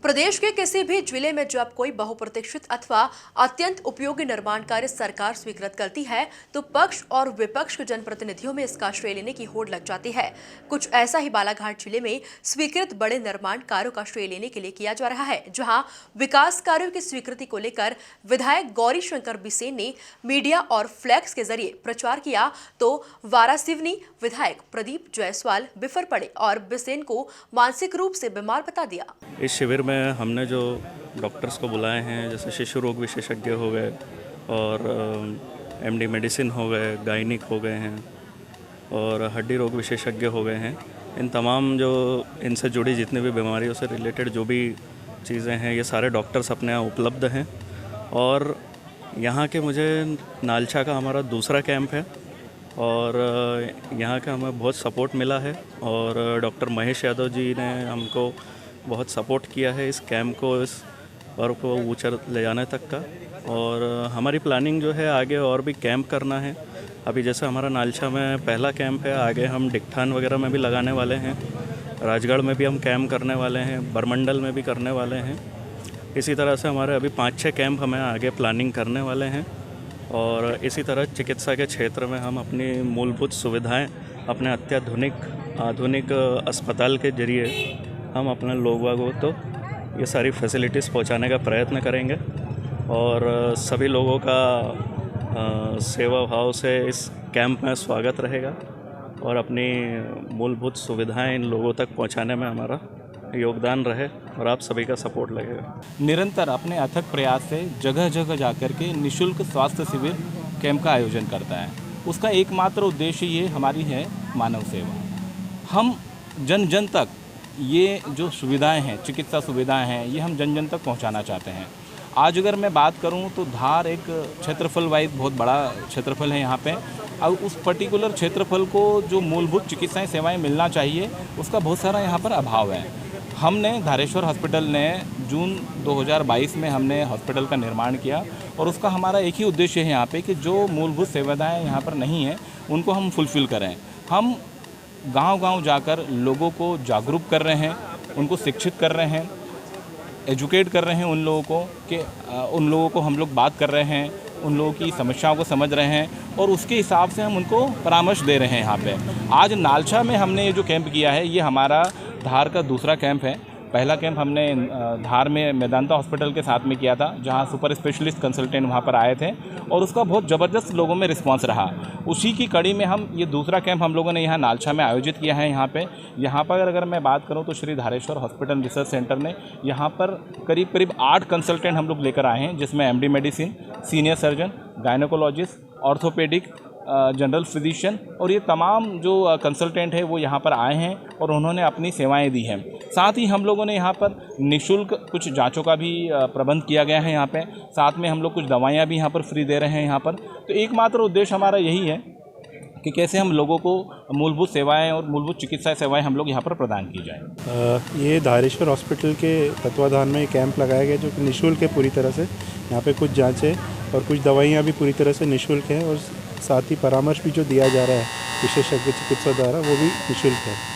प्रदेश के किसी भी जिले में जब कोई बहुप्रतीक्षित अथवा अत्यंत उपयोगी निर्माण कार्य सरकार स्वीकृत करती है तो पक्ष और विपक्ष के जनप्रतिनिधियों में इसका श्रेय लेने की होड़ लग जाती है। कुछ ऐसा ही बालाघाट जिले में स्वीकृत बड़े निर्माण कार्यों का श्रेय लेने के लिए किया जा रहा है, जहां विकास कार्यों की स्वीकृति को लेकर विधायक गौरी शंकर बिसेन ने मीडिया और फ्लैक्स के जरिए प्रचार किया तो वारासिवनी विधायक प्रदीप जायसवाल बिफर पड़े और बिसेन को मानसिक रूप से बीमार बता दिया। इस शिविर में हमने जो डॉक्टर्स को बुलाए हैं, जैसे शिशु रोग विशेषज्ञ हो गए और एमडी मेडिसिन हो गए, गायनिक हो गए हैं और हड्डी रोग विशेषज्ञ हो गए हैं। इन तमाम जो इनसे जुड़ी जितनी भी बीमारियों से रिलेटेड जो भी चीज़ें हैं, ये सारे डॉक्टर्स अपने यहाँ उपलब्ध हैं। और यहाँ के मुझे नालछा का हमारा दूसरा कैंप है और यहाँ का हमें बहुत सपोर्ट मिला है और डॉक्टर महेश यादव जी ने हमको बहुत सपोर्ट किया है इस कैंप को, इस पर्व को ऊंचा ले जाने तक का। और हमारी प्लानिंग जो है आगे और भी कैंप करना है। अभी जैसे हमारा नालछा में पहला कैंप है, आगे हम डिकठान वगैरह में भी लगाने वाले हैं, राजगढ़ में भी हम कैंप करने वाले हैं, बरमंडल में भी करने वाले हैं। इसी तरह से हमारे अभी 5-6 कैंप हमें आगे प्लानिंग करने वाले हैं। और इसी तरह चिकित्सा के क्षेत्र में हम अपनी मूलभूत सुविधाएं अपने अत्याधुनिक आधुनिक अस्पताल के जरिए हम अपने लोगों को तो ये सारी फैसिलिटीज़ पहुंचाने का प्रयत्न करेंगे और सभी लोगों का सेवा भाव से इस कैंप में स्वागत रहेगा और अपनी मूलभूत सुविधाएं इन लोगों तक पहुंचाने में हमारा योगदान रहे और आप सभी का सपोर्ट लगेगा। निरंतर अपने अथक प्रयास से जगह जगह जाकर के निःशुल्क स्वास्थ्य शिविर कैंप का आयोजन करता है। उसका एकमात्र उद्देश्य ये हमारी है मानव सेवा। हम जन जन तक ये जो सुविधाएं हैं, चिकित्सा सुविधाएं हैं, ये हम जन जन तक पहुंचाना चाहते हैं। आज अगर मैं बात करूं तो धार एक क्षेत्रफल वाइज बहुत बड़ा क्षेत्रफल है यहाँ पे। अब उस पर्टिकुलर क्षेत्रफल को जो मूलभूत चिकित्साएं सेवाएं मिलना चाहिए उसका बहुत सारा यहाँ पर अभाव है। हमने धारेश्वर हॉस्पिटल ने जून 2022 में हमने हॉस्पिटल का निर्माण किया और उसका हमारा एक ही उद्देश्य है यहाँ पे कि जो मूलभूत सुविधाएं यहाँ पर नहीं हैं उनको हम फुलफ़िल करें। हम गांव-गांव जाकर लोगों को जागरूक कर रहे हैं, उनको शिक्षित कर रहे हैं, एजुकेट कर रहे हैं उन लोगों को कि उन लोगों को हम लोग बात कर रहे हैं, उन लोगों की समस्याओं को समझ रहे हैं और उसके हिसाब से हम उनको परामर्श दे रहे हैं। यहाँ पे आज नालछा में हमने ये जो कैंप किया है ये हमारा धार का दूसरा कैंप है। पहला कैंप हमने धार में मेदांता हॉस्पिटल के साथ में किया था, जहाँ सुपर स्पेशलिस्ट कंसल्टेंट वहाँ पर आए थे और उसका बहुत ज़बरदस्त लोगों में रिस्पांस रहा। उसी की कड़ी में हम ये दूसरा कैंप हम लोगों ने यहाँ नालछा में आयोजित किया है। यहाँ पर अगर मैं बात करूँ तो Shri Dhareshwar hospital research centre ने यहाँ पर करीब 8 कंसल्टेंट हम लोग लेकर आए हैं, जिसमें MD medicine, senior surgeon, gynaecologist, orthopaedic, general physician और ये तमाम जो कंसल्टेंट है वो यहाँ पर आए हैं और उन्होंने अपनी सेवाएं दी हैं। साथ ही हम लोगों ने यहाँ पर निःशुल्क कुछ जांचों का भी प्रबंध किया गया है यहाँ पे। साथ में हम लोग कुछ दवाइयाँ भी यहाँ पर फ्री दे रहे हैं यहाँ पर। तो एकमात्र उद्देश्य हमारा यही है कि कैसे हम लोगों को मूलभूत सेवाएं और मूलभूत चिकित्सा सेवाएं हम लोग यहाँ पर प्रदान की जाए। ये धारेश्वर हॉस्पिटल के तत्वाधान में कैंप लगाया गया जो कि निःशुल्क है पूरी तरह से। यहाँ पे कुछ जांचें और कुछ दवाइयाँ भी पूरी तरह से निःशुल्क हैं और साथ ही परामर्श भी जो दिया जा रहा है विशेषज्ञ चिकित्सा द्वारा वो भी निःशुल्क है।